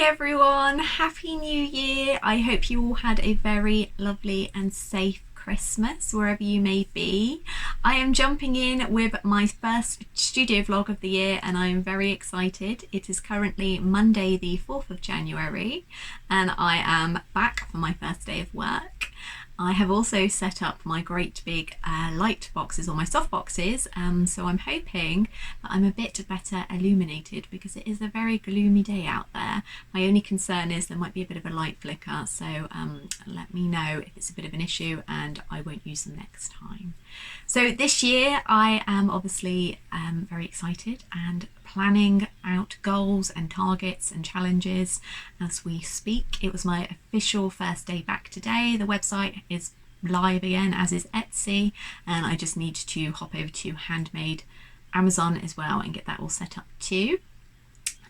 everyone, Happy New Year. I hope you all had a very lovely and safe Christmas wherever you may be. I am jumping in with my first studio vlog of the year and I am very excited. It is currently Monday the 4th of January and I am back for my first day of work. I have also set up my great big light boxes or my soft boxes, so I'm hoping that I'm a bit better illuminated because it is a very gloomy day out there. My only concern is there might be a bit of a light flicker, so let me know if it's a bit of an issue and I won't use them next time. So this year I am obviously very excited and planning out goals and targets and challenges as we speak. It was my official first day back today. The website is live again, as is Etsy, and I just need to hop over to Handmade Amazon as well and get that all set up too.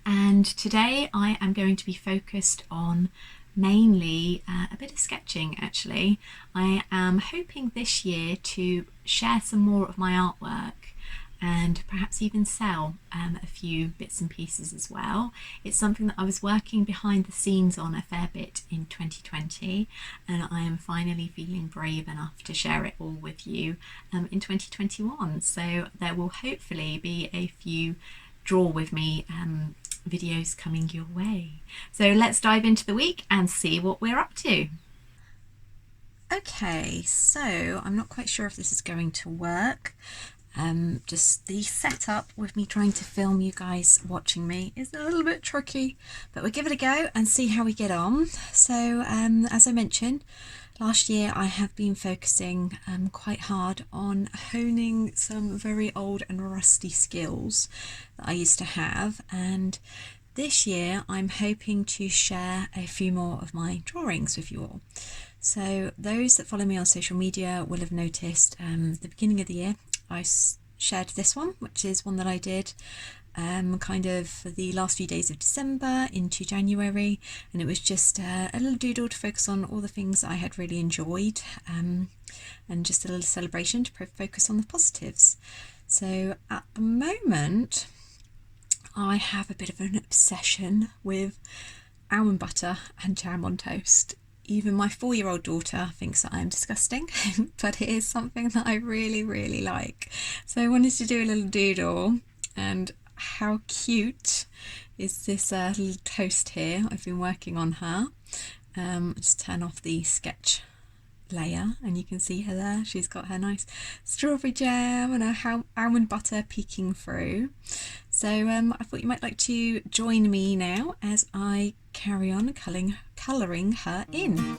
And today I am going to be focused on mainly a bit of sketching actually. I am hoping this year to share some more of my artwork and perhaps even sell a few bits and pieces as well. It's something that I was working behind the scenes on a fair bit in 2020 and I am finally feeling brave enough to share it all with you in 2021. So there will hopefully be a few draw with me videos coming your way. So let's dive into the week and see what we're up to. Okay, so I'm not quite sure if this is going to work. Just the setup with me trying to film you guys watching me is a little bit tricky, but we'll give it a go and see how we get on. So as I mentioned, last year I have been focusing quite hard on honing some very old and rusty skills that I used to have, and this year I'm hoping to share a few more of my drawings with you all. So those that follow me on social media will have noticed at the beginning of the year I shared this one, which is one that I did kind of for the last few days of December into January, and it was just a little doodle to focus on all the things I had really enjoyed and just a little celebration to focus on the positives. So at the moment I have a bit of an obsession with almond butter and jam on toast. Even my 4-year-old daughter thinks that I am disgusting, but it is something that I really, really like. So I wanted to do a little doodle, and how cute is this little toast here? I've been working on her. Just turn off the sketch layer and you can see her there. She's got her nice strawberry jam and her almond butter peeking through. So I thought you might like to join me now as I carry on colouring her in.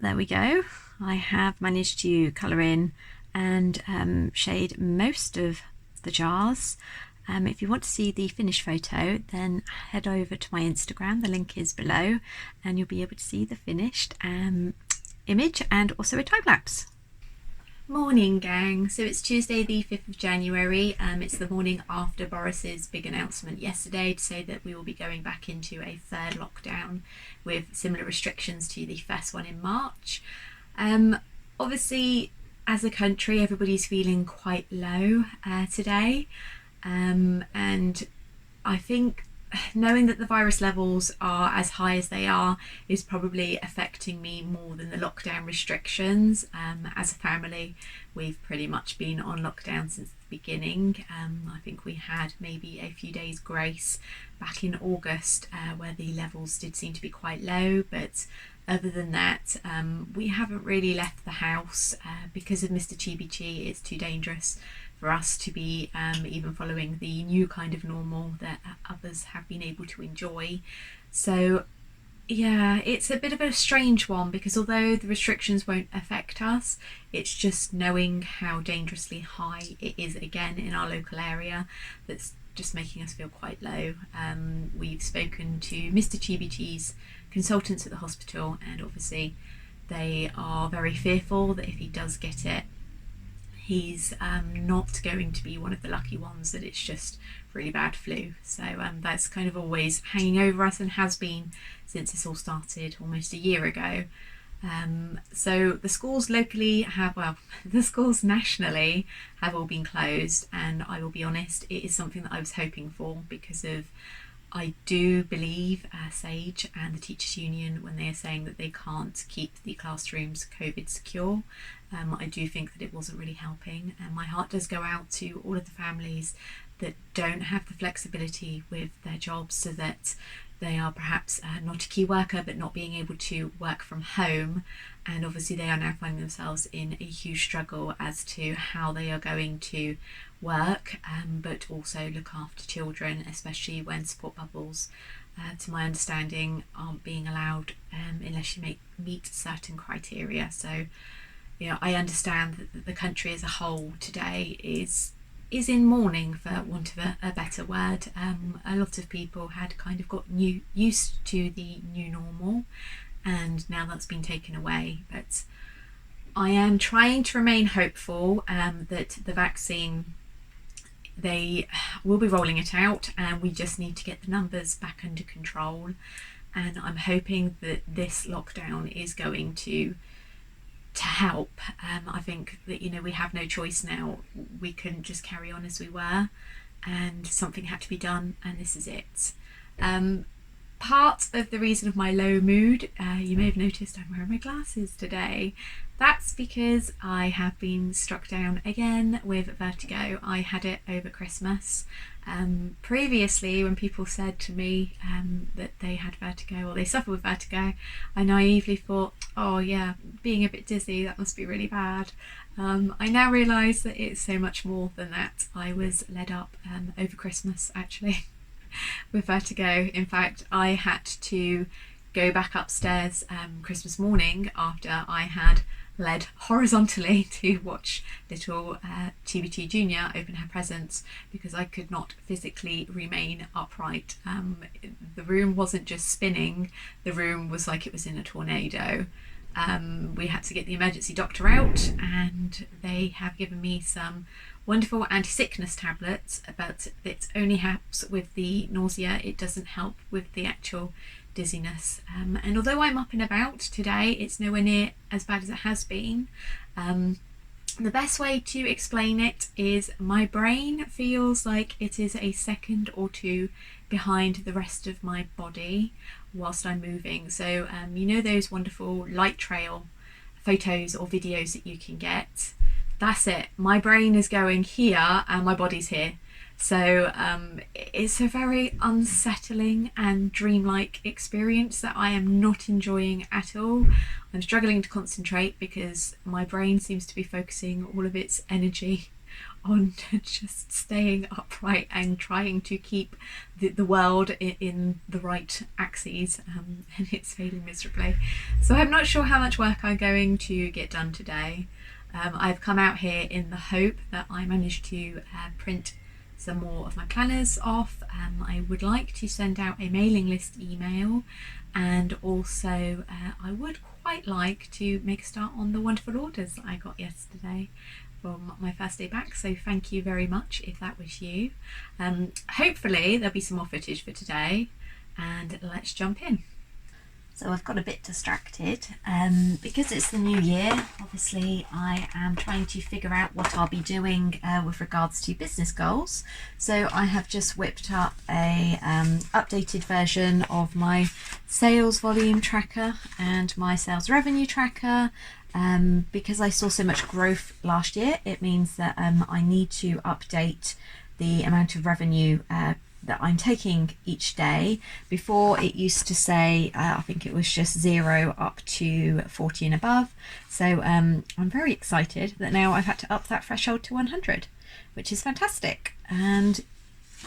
There we go. I have managed to colour in and shade most of the jars. If you want to see the finished photo, then head over to my Instagram, the link is below, and you'll be able to see the finished image and also a time lapse. Morning gang, so it's Tuesday the 5th of January. It's the morning after Boris's big announcement yesterday to say that we will be going back into a third lockdown with similar restrictions to the first one in March. Obviously as a country everybody's feeling quite low today, and I think knowing that the virus levels are as high as they are is probably affecting me more than the lockdown restrictions. As a family, we've pretty much been on lockdown since the beginning. I think we had maybe a few days grace back in August where the levels did seem to be quite low, but other than that we haven't really left the house because of Mr. Chibi-Chi. It's too dangerous for us to be even following the new kind of normal that others have been able to enjoy. So yeah, it's a bit of a strange one because although the restrictions won't affect us, it's just knowing how dangerously high it is again in our local area that's just making us feel quite low. We've spoken to Mr. Chibichi's consultants at the hospital, and obviously they are very fearful that if he does get it, he's not going to be one of the lucky ones, that it's just really bad flu. So that's kind of always hanging over us, and has been since this all started almost a year ago. So the schools locally have, well, the schools nationally have all been closed, and I will be honest, it is something that I was hoping for, because of, I do believe SAGE and the Teachers Union, when they are saying that they can't keep the classrooms COVID secure, I do think that it wasn't really helping, and my heart does go out to all of the families that don't have the flexibility with their jobs, so that they are perhaps not a key worker but not being able to work from home, and obviously they are now finding themselves in a huge struggle as to how they are going to work, but also look after children, especially when support bubbles, to my understanding, aren't being allowed unless you meet certain criteria. So, you know, I understand that the country as a whole today is in mourning, for want of a better word. A lot of people had kind of got used to the new normal, and now that's been taken away. But I am trying to remain hopeful that the vaccine, they will be rolling it out, and we just need to get the numbers back under control. And I'm hoping that this lockdown is going to help. I think that, you know, we have no choice now. We couldn't just carry on as we were, and something had to be done, and this is it. Part of the reason of my low mood, you may have noticed I'm wearing my glasses today. That's because I have been struck down again with vertigo. I had it over Christmas. Previously, when people said to me that they had vertigo or they suffer with vertigo, I naively thought, oh yeah, being a bit dizzy, that must be really bad. I now realise that it's so much more than that. I was led up over Christmas, actually, with vertigo. In fact, I had to go back upstairs Christmas morning after I had led horizontally to watch little TBT Junior open her presents, because I could not physically remain upright. The room wasn't just spinning, the room was like it was in a tornado. We had to get the emergency doctor out, and they have given me some wonderful anti-sickness tablets, but it only helps with the nausea. It doesn't help with the actual dizziness. And although I'm up and about today, it's nowhere near as bad as it has been. The best way to explain it is my brain feels like it is a second or two behind the rest of my body whilst I'm moving. So you know those wonderful light trail photos or videos that you can get? That's it. My brain is going here and my body's here. So it's a very unsettling and dreamlike experience that I am not enjoying at all. I'm struggling to concentrate because my brain seems to be focusing all of its energy on just staying upright and trying to keep the world in the right axes, and it's failing miserably. So I'm not sure how much work I'm going to get done today. I've come out here in the hope that I manage to print some more of my planners off. I would like to send out a mailing list email, and also I would quite like to make a start on the wonderful orders that I got yesterday from my first day back, so thank you very much if that was you. Hopefully there'll be some more footage for today, and let's jump in. So I've got a bit distracted because it's the new year. Obviously I am trying to figure out what I'll be doing with regards to business goals. So I have just whipped up a updated version of my sales volume tracker and my sales revenue tracker. Because I saw so much growth last year, it means that I need to update the amount of revenue that I'm taking each day. Before it used to say I think it was just 0 up to 40 and above, so I'm very excited that now I've had to up that threshold to 100, which is fantastic. And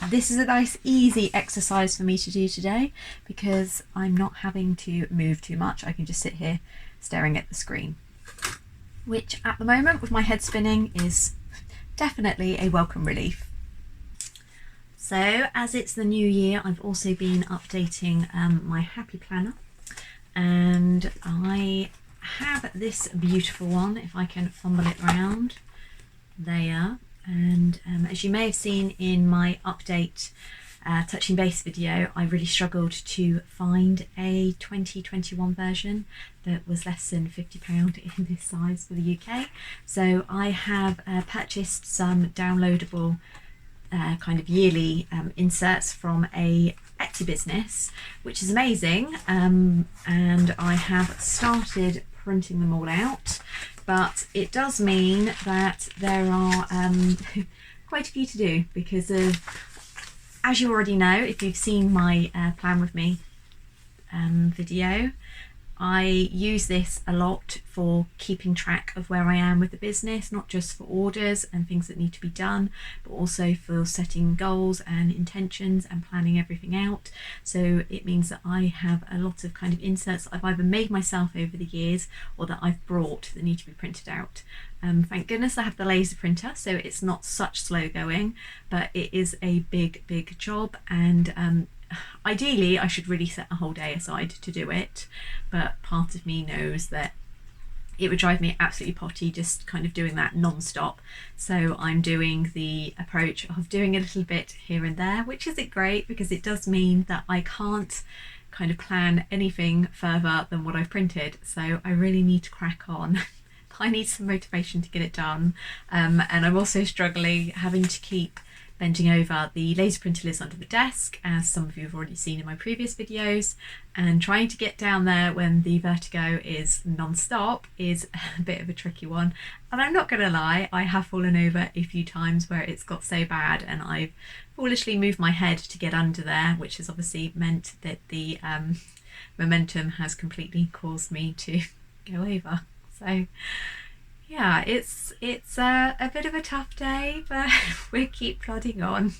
this is a nice easy exercise for me to do today because I'm not having to move too much. I can just sit here staring at the screen, which at the moment with my head spinning is definitely a welcome relief. So as it's the new year, I've also been updating my happy planner, and I have this beautiful one, if I can fumble it around there. And as you may have seen in my update touching base video, I really struggled to find a 2021 version that was less than £50 in this size for the UK. So I have purchased some downloadable kind of yearly inserts from a Etsy business, which is amazing, and I have started printing them all out, but it does mean that there are quite a few to do because of, as you already know, if you've seen my plan with me video, I use this a lot for keeping track of where I am with the business, not just for orders and things that need to be done, but also for setting goals and intentions and planning everything out. So it means that I have a lot of kind of inserts that I've either made myself over the years or that I've brought that need to be printed out. Thank goodness I have the laser printer, so it's not such slow going, but it is a big job, and ideally I should really set a whole day aside to do it, but part of me knows that it would drive me absolutely potty just kind of doing that non-stop. So I'm doing the approach of doing a little bit here and there, which isn't great because it does mean that I can't kind of plan anything further than what I've printed. So I really need to crack on. I need some motivation to get it done, and I'm also struggling having to keep bending over. The laser printer lives under the desk, as some of you have already seen in my previous videos, and trying to get down there when the vertigo is non-stop is a bit of a tricky one. And I'm not going to lie, I have fallen over a few times where it's got so bad and I've foolishly moved my head to get under there, which has obviously meant that the momentum has completely caused me to go over. So yeah, it's a bit of a tough day, but we'll keep plodding on.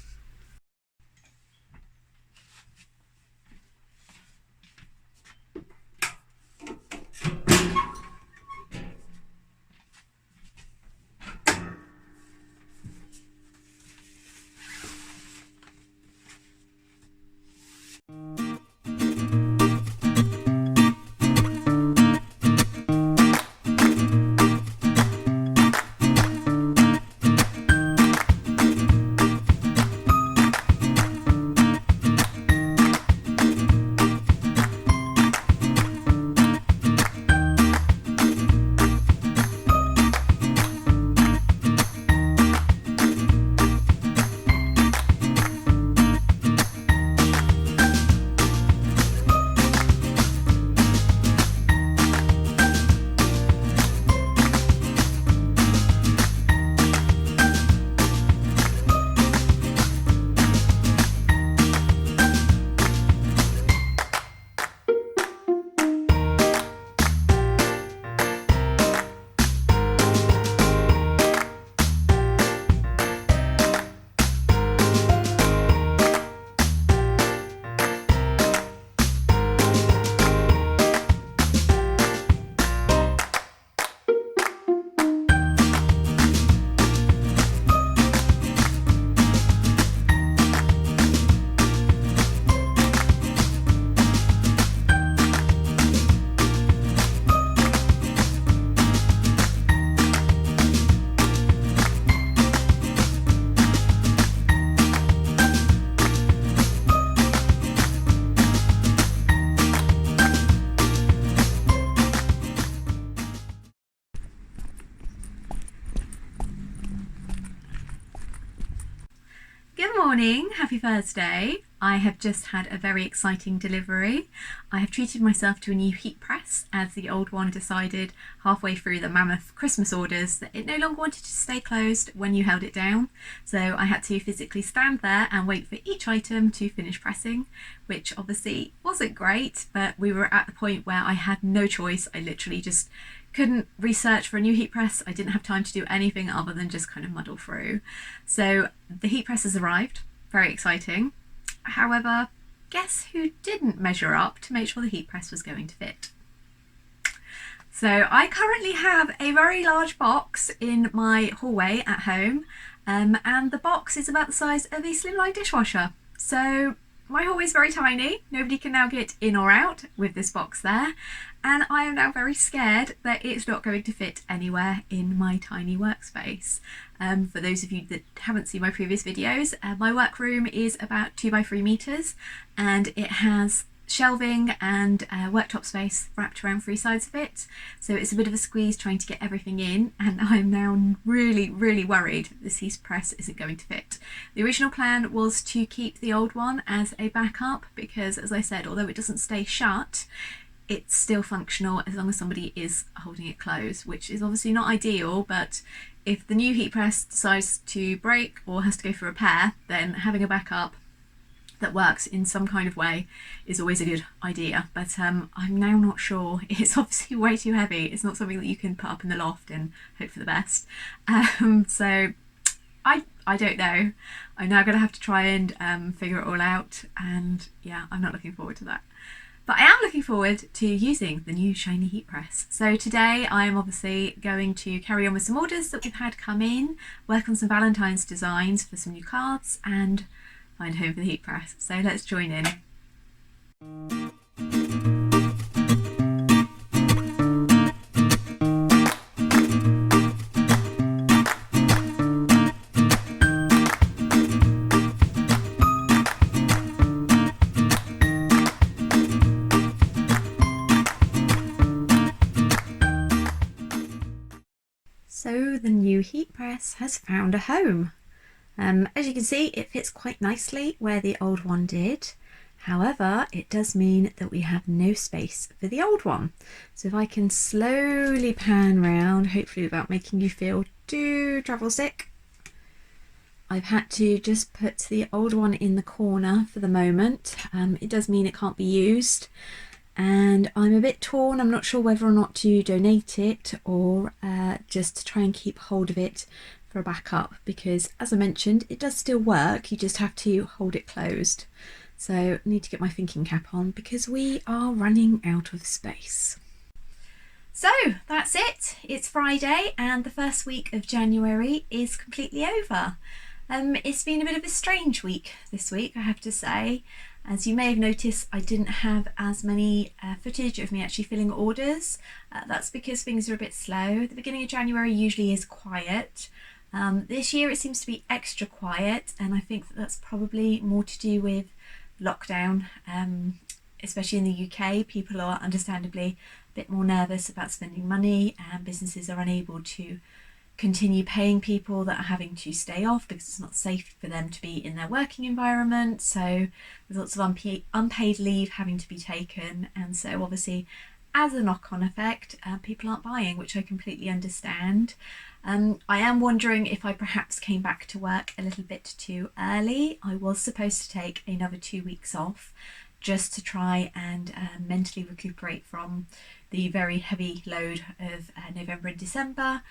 Good morning, happy Thursday. I have just had a very exciting delivery. I have treated myself to a new heat press as the old one decided halfway through the mammoth Christmas orders that it no longer wanted to stay closed when you held it down. So I had to physically stand there and wait for each item to finish pressing, which obviously wasn't great, but we were at the point where I had no choice. I literally just couldn't research for a new heat press. I didn't have time to do anything other than just kind of muddle through. So the heat press has arrived, very exciting. However, guess who didn't measure up to make sure the heat press was going to fit? So I currently have a very large box in my hallway at home, and the box is about the size of a slimline dishwasher. So my hallway is very tiny. Nobody can now get in or out with this box there, and I am now very scared that it's not going to fit anywhere in my tiny workspace. For those of you that haven't seen my previous videos, my workroom is about 2 by 3 meters, and it has shelving and worktop space wrapped around 3 sides of it, so it's a bit of a squeeze trying to get everything in, and I'm now really worried this heat press isn't going to fit. The original plan was to keep the old one as a backup because, as I said, although it doesn't stay shut, it's still functional as long as somebody is holding it closed, which is obviously not ideal, but if the new heat press decides to break or has to go for repair, then having a backup that works in some kind of way is always a good idea. But I'm now not sure. It's obviously way too heavy. It's not something that you can put up in the loft and hope for the best. So I don't know. I'm now going to have to try and figure it all out, and yeah, I'm not looking forward to that. But I am looking forward to using the new shiny heat press. So today I am obviously going to carry on with some orders that we've had come in, work on some Valentine's designs for some new cards, and find home for the heat press. So let's join in. So the new heat press has found a home. As you can see, it fits quite nicely where the old one did. However, it does mean that we have no space for the old one. So if I can slowly pan round, hopefully without making you feel too travel sick, I've had to just put the old one in the corner for the moment. It does mean it can't be used, and I'm a bit torn. I'm not sure whether or not to donate it or just to try and keep hold of it for a backup, because as I mentioned, it does still work, you just have to hold it closed. So I need to get my thinking cap on because we are running out of space. So that's it, it's Friday and the first week of January is completely over. It's been a bit of a strange week this week, I have to say. As you may have noticed, I didn't have as many footage of me actually filling orders. That's because things are a bit slow. The beginning of January usually is quiet. This year it seems to be extra quiet, and I think that that's probably more to do with lockdown, especially in the UK. People are understandably a bit more nervous about spending money, and businesses are unable to continue paying people that are having to stay off because it's not safe for them to be in their working environment. So there's lots of unpaid leave having to be taken, and so obviously as a knock-on effect, people aren't buying, which I completely understand. I am wondering if I perhaps came back to work a little bit too early. I was supposed to take another 2 weeks off just to try and mentally recuperate from the very heavy load of November and December.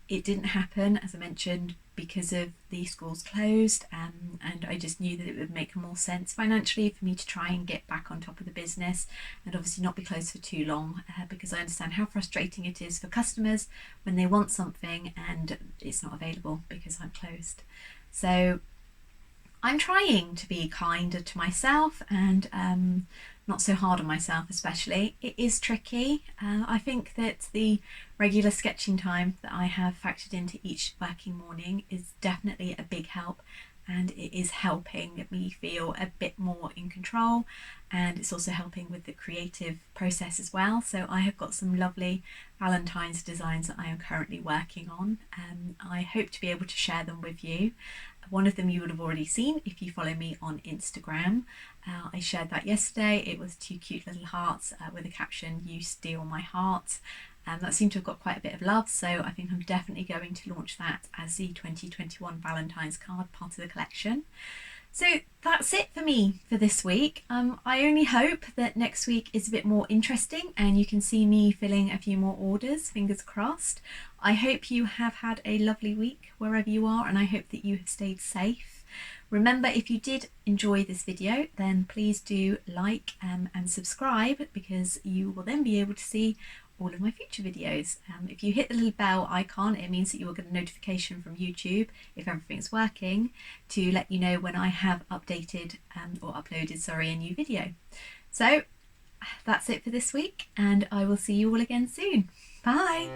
It didn't happen, as I mentioned, because of the schools closed, and I just knew that it would make more sense financially for me to try and get back on top of the business and obviously not be closed for too long, because I understand how frustrating it is for customers when they want something and it's not available because I'm closed. So I'm trying to be kinder to myself and not so hard on myself, especially. It is tricky. I think that the regular sketching time that I have factored into each working morning is definitely a big help, and it is helping me feel a bit more in control, and it's also helping with the creative process as well. So I have got some lovely Valentine's designs that I am currently working on, and I hope to be able to share them with you. One of them you would have already seen if you follow me on Instagram. I shared that yesterday. It was 2 cute little hearts with a caption, "You steal my heart." That seemed to have got quite a bit of love, so I think I'm definitely going to launch that as the 2021 Valentine's card, part of the collection. So that's it for me for this week. I only hope that next week is a bit more interesting and you can see me filling a few more orders, fingers crossed. I hope you have had a lovely week wherever you are, and I hope that you have stayed safe. Remember, if you did enjoy this video, then please do like and subscribe, because you will then be able to see all of my future videos. If you hit the little bell icon, it means that you will get a notification from YouTube, if everything's working, to let you know when I have updated or uploaded a new video. So that's it for this week, and I will see you all again soon. Bye!